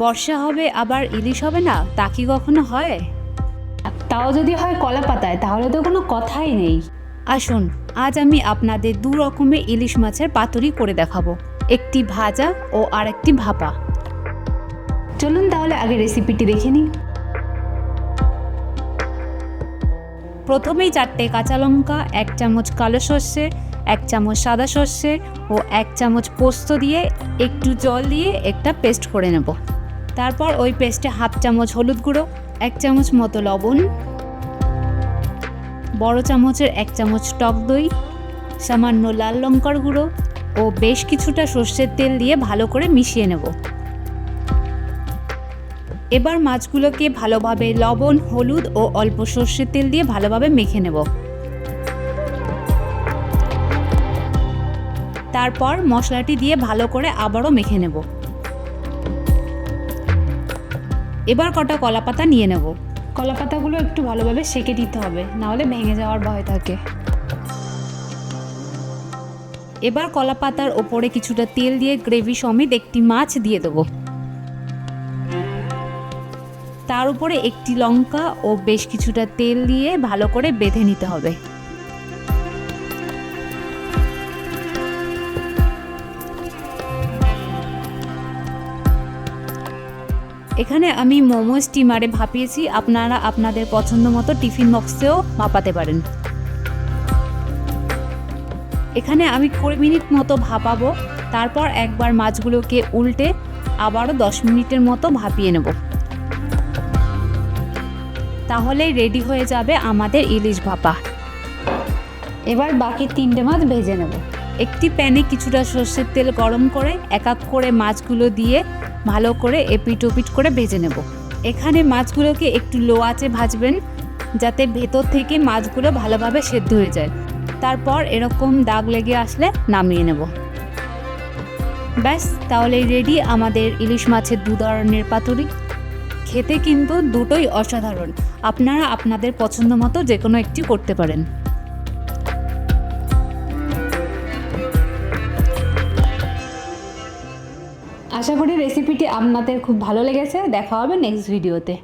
বর্ষা হবে আবার ইলিশ হবে না, তা কি কখনো হয়? তাও যদি হয় কলা পাতায়, তাহলে তো কোনো কথাই নেই। আসুন, আজ আমি আপনাদের দু রকমের ইলিশ মাছের পাতুরি করে দেখাবো, একটি ভাজা ও আরেকটি ভাপা। চলুন তাহলে আগে রেসিপিটি দেখে নিই। প্রথমেই 4টে কাঁচা লঙ্কা, 1 চামচ কালো সর্ষে, 1 চামচ সাদা সর্ষে ও 1 চামচ পোস্ত দিয়ে একটু জল দিয়ে একটা পেস্ট করে নেব। তারপর ওই পেস্টে 1/2 চামচ হলুদ গুঁড়ো, 1 চামচ মতো লবণ, বড় চামচের 1 চামচ টক দই, সামান্য লাল লঙ্কার গুঁড়ো ও বেশ কিছুটা সর্ষের তেল দিয়ে ভালো করে মিশিয়ে নেব। এবার মাছগুলোকে ভালোভাবে লবণ, হলুদ ও অল্প সর্ষের তেল দিয়ে ভালোভাবে মেখে নেব। তারপর মশলাটি দিয়ে ভালো করে আবারও মেখে নেব। এবার কটা কলা পাতা নিয়ে নেব। কলা পাতাগুলো একটু ভালোভাবে সেঁকে দিতে হবে, নাহলে ভেঙে যাওয়ার ভয় থাকে। এবার কলা পাতার ওপরে কিছুটা তেল দিয়ে গ্রেভি সমেত একটি মাছ দিয়ে দেবো। তার উপরে একটি লঙ্কা ও বেশ কিছুটা তেল দিয়ে ভালো করে বেঁধে নিতে হবে। এখানে আমি মোমো স্টিমারে ভাপিয়েছি, আপনারা আপনাদের পছন্দ মতো টিফিন বক্সেও ভাপাতে পারেন। এখানে আমি 20 মিনিট মতো ভাপাবো। তারপর একবার মাছগুলোকে উল্টে আবারও 10 মিনিটের মতো ভাপিয়ে নেব। তাহলেই রেডি হয়ে যাবে আমাদের ইলিশ ভাপা। এবার বাকি 3টে মাছ ভেজে নেব। একটি প্যানে কিছুটা সর্ষের তেল গরম করে এক এক করে মাছগুলো দিয়ে ভালো করে এপিট ওপিট করে ভেজে নেব। এখানে মাছগুলোকে একটু লো আঁচে ভাজবেন, যাতে ভেতর থেকে মাছগুলো ভালোভাবে সেদ্ধ হয়ে যায়। তারপর এরকম দাগ লেগে আসলে নামিয়ে নেব। ব্যাস, তাহলেই রেডি আমাদের ইলিশ মাছের 2 ধরনের পাতুরি। খেতে কিন্তু দুটোই অসাধারণ। আপনারা আপনাদের পছন্দ মতো যে কোনো একটি করতে পারেন। আশা করি রেসিপিটি আপনাদের খুব ভালো লেগেছে। দেখা হবে নেক্সট ভিডিওতে।